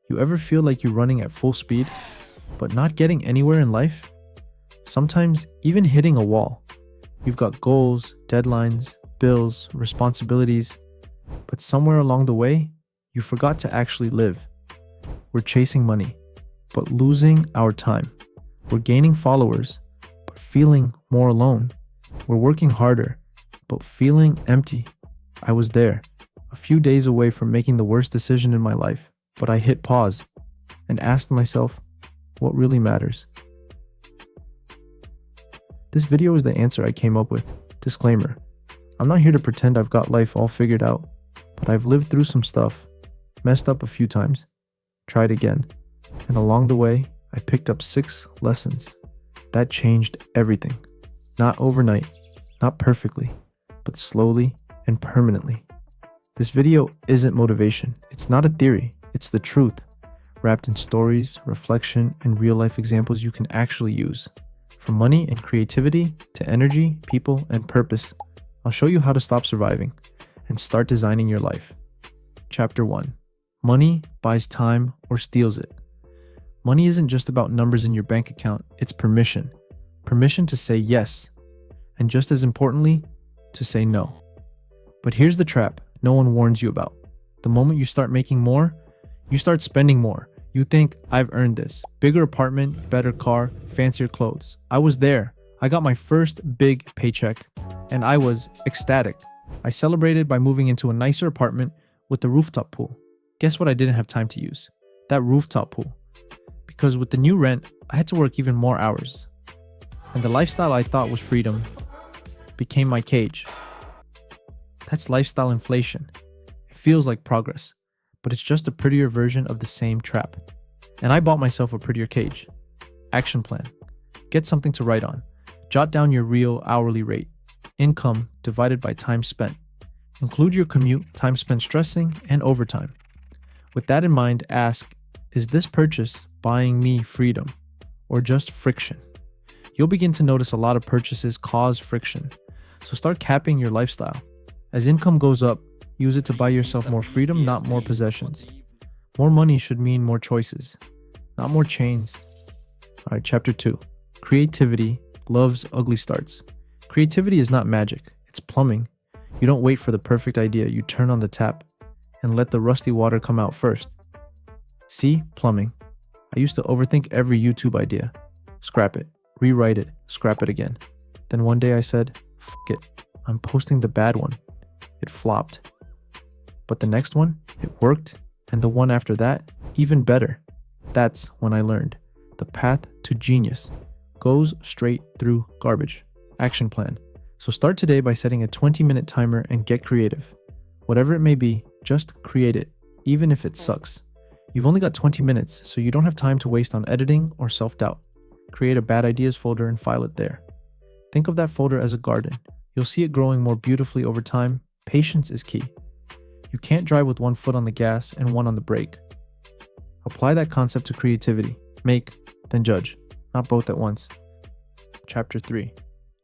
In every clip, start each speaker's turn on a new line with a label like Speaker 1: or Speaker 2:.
Speaker 1: You ever feel like you're running at full speed, but not getting anywhere in life? Sometimes even hitting a wall. You've got goals, deadlines, bills, responsibilities, but somewhere along the way, you forgot to actually live. We're chasing money, but losing our time. We're gaining followers, but feeling more alone. We're working harder, but feeling empty. I was there, a few days away from making the worst decision in my life, but I hit pause and asked myself, what really matters? This video is the answer I came up with. Disclaimer: I'm not here to pretend I've got life all figured out, but I've lived through some stuff, messed up a few times, tried again, and along the way, I picked up 6 lessons that changed everything. Not overnight, not perfectly, but slowly and permanently. This video isn't motivation. It's not a theory. It's the truth, wrapped in stories, reflection, and real-life examples you can actually use. From money and creativity to energy, people, and purpose, I'll show you how to stop surviving and start designing your life. Chapter 1. Money buys time or steals it. Money isn't just about numbers in your bank account, it's permission. Permission to say yes, and just as importantly, to say no. But here's the trap no one warns you about. The moment you start making more, you start spending more. You think, I've earned this. Bigger apartment, better car, fancier clothes. I was there. I got my first big paycheck, and I was ecstatic. I celebrated by moving into a nicer apartment with a rooftop pool. Guess what I didn't have time to use? That rooftop pool. Because with the new rent, I had to work even more hours. And the lifestyle I thought was freedom became my cage. That's lifestyle inflation. It feels like progress, but it's just a prettier version of the same trap. And I bought myself a prettier cage. Action plan. Get something to write on. Jot down your real hourly rate. Income divided by time spent. Include your commute, time spent stressing, and overtime. With that in mind, ask, is this purchase buying me freedom or just friction? You'll begin to notice a lot of purchases cause friction. So start capping your lifestyle. As income goes up, use it to buy yourself more freedom, not more possessions. More money should mean more choices, not more chains. All right, chapter 2. Creativity loves ugly starts. Creativity is not magic, it's plumbing. You don't wait for the perfect idea, you turn on the tap and let the rusty water come out first. See, plumbing. I used to overthink every YouTube idea. Scrap it, rewrite it, scrap it again. Then one day I said, F it, I'm posting the bad one. It flopped. But the next one, it worked, and the one after that, even better. That's when I learned. The path to genius goes straight through garbage. Action plan. So start today by setting a 20-minute timer and get creative. Whatever it may be, just create it, even if it sucks. You've only got 20 minutes, so you don't have time to waste on editing or self-doubt. Create a bad ideas folder and file it there. Think of that folder as a garden. You'll see it growing more beautifully over time. Patience is key. You can't drive with one foot on the gas and one on the brake. Apply that concept to creativity. Make, then judge, not both at once. Chapter 3.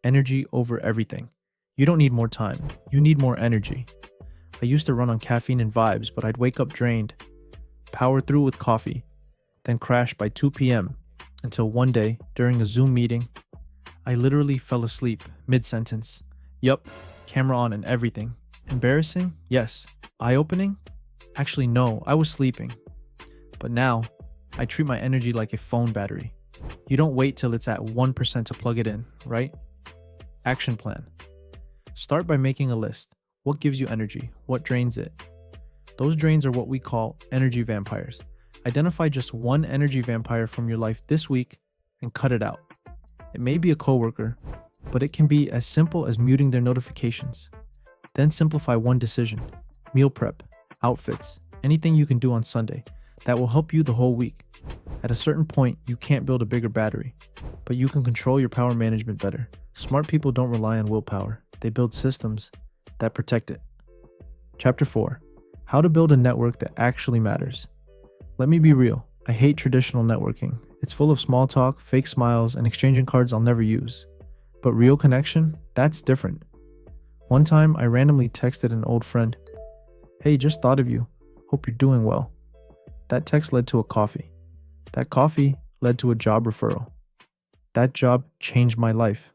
Speaker 1: Energy over everything. You don't need more time. You need more energy. I used to run on caffeine and vibes, but I'd wake up drained, power through with coffee, then crash by 2 p.m. until one day, during a Zoom meeting, I literally fell asleep mid-sentence. Yup, camera on and everything. Embarrassing? Yes. Eye-opening? Actually, no, I was sleeping. But now, I treat my energy like a phone battery. You don't wait till it's at 1% to plug it in, right? Action plan. Start by making a list. What gives you energy? What drains it? Those drains are what we call energy vampires. Identify just one energy vampire from your life this week and cut it out. It may be a coworker, but it can be as simple as muting their notifications. Then simplify one decision. Meal prep, outfits, anything you can do on Sunday that will help you the whole week. At a certain point, you can't build a bigger battery, but you can control your power management better. Smart people don't rely on willpower. They build systems that protect it. Chapter 4. How to build a network that actually matters. Let me be real. I hate traditional networking. It's full of small talk, fake smiles, and exchanging cards I'll never use. But real connection? That's different. One time, I randomly texted an old friend, "Hey, just thought of you. Hope you're doing well." That text led to a coffee. That coffee led to a job referral. That job changed my life.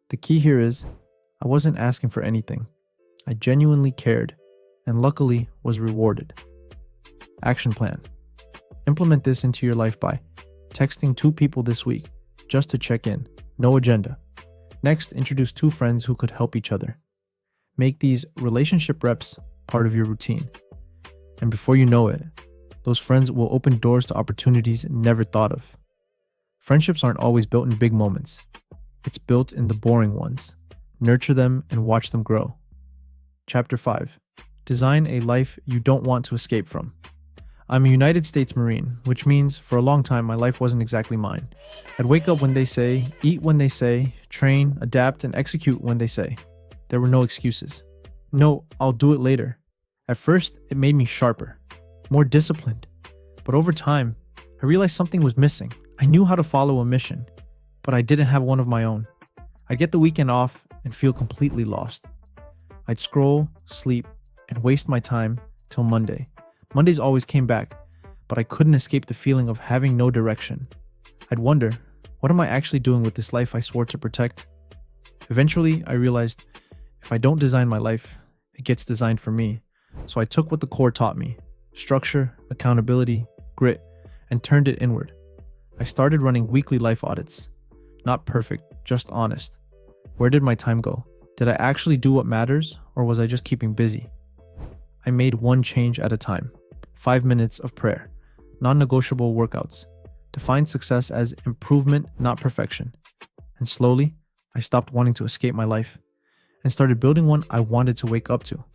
Speaker 1: The key here is, I wasn't asking for anything. I genuinely cared, and luckily was rewarded. Action plan. Implement this into your life by texting 2 people this week just to check in, no agenda. Next, introduce 2 friends who could help each other. Make these relationship reps part of your routine. And before you know it, those friends will open doors to opportunities never thought of. Friendships aren't always built in big moments. It's built in the boring ones. Nurture them and watch them grow. Chapter 5. Design a life you don't want to escape from. I'm a United States Marine, which means for a long time my life wasn't exactly mine. I'd wake up when they say, eat when they say, train, adapt, and execute when they say. There were no excuses. No, I'll do it later. At first, it made me sharper, more disciplined. But over time, I realized something was missing. I knew how to follow a mission, but I didn't have one of my own. I'd get the weekend off and feel completely lost. I'd scroll, sleep, and waste my time till Monday. Mondays always came back, but I couldn't escape the feeling of having no direction. I'd wonder, what am I actually doing with this life I swore to protect? Eventually, I realized if I don't design my life, it gets designed for me. So I took what the core taught me, structure, accountability, grit, and turned it inward. I started running weekly life audits. Not perfect, just honest. Where did my time go? Did I actually do what matters, or was I just keeping busy? I made one change at a time. 5 minutes of prayer. Non-negotiable workouts. Defined success as improvement, not perfection. And slowly, I stopped wanting to escape my life and started building one I wanted to wake up to.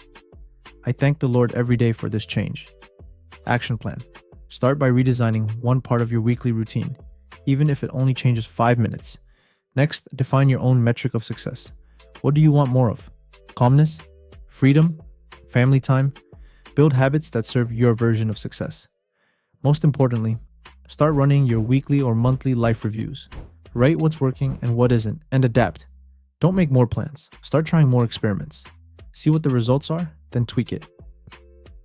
Speaker 1: I thank the Lord every day for this change. Action plan. Start by redesigning one part of your weekly routine, even if it only changes 5 minutes. Next, define your own metric of success. What do you want more of? Calmness? Freedom? Family time? Build habits that serve your version of success. Most importantly, start running your weekly or monthly life reviews. Write what's working and what isn't, and adapt. Don't make more plans. Start trying more experiments. See what the results are, then tweak it.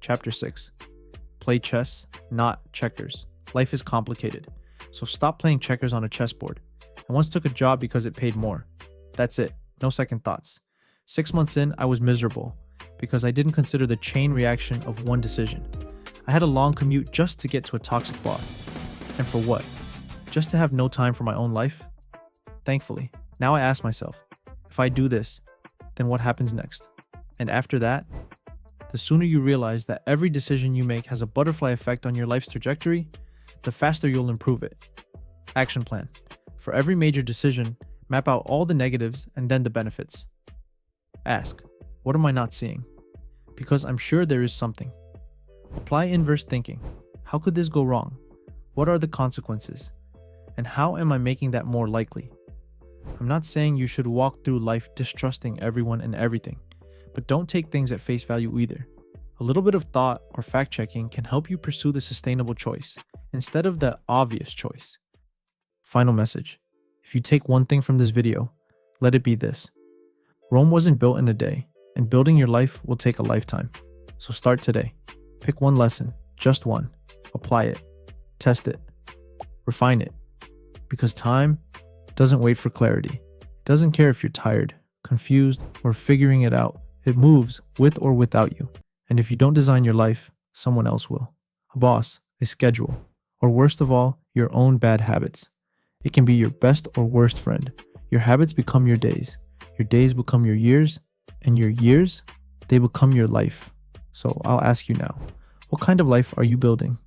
Speaker 1: Chapter 6. Play chess, not checkers. Life is complicated, so stop playing checkers on a chessboard. I once took a job because it paid more. That's it, no second thoughts. 6 months in, I was miserable because I didn't consider the chain reaction of one decision. I had a long commute just to get to a toxic boss. And for what? Just to have no time for my own life? Thankfully, now I ask myself, if I do this, then what happens next? And after that, the sooner you realize that every decision you make has a butterfly effect on your life's trajectory, the faster you'll improve it. Action plan. For every major decision, map out all the negatives and then the benefits. Ask, what am I not seeing? Because I'm sure there is something. Apply inverse thinking. How could this go wrong? What are the consequences? And how am I making that more likely? I'm not saying you should walk through life distrusting everyone and everything, but don't take things at face value either. A little bit of thought or fact-checking can help you pursue the sustainable choice instead of the obvious choice. Final message. If you take one thing from this video, let it be this. Rome wasn't built in a day, and building your life will take a lifetime. So start today. Pick one lesson, just one. Apply it. Test it. Refine it. Because time doesn't wait for clarity. It doesn't care if you're tired, confused, or figuring it out. It moves with or without you. And if you don't design your life, someone else will. A boss, a schedule, or worst of all, your own bad habits. It can be your best or worst friend. Your habits become your days become your years, and your years, they become your life. So I'll ask you now, what kind of life are you building?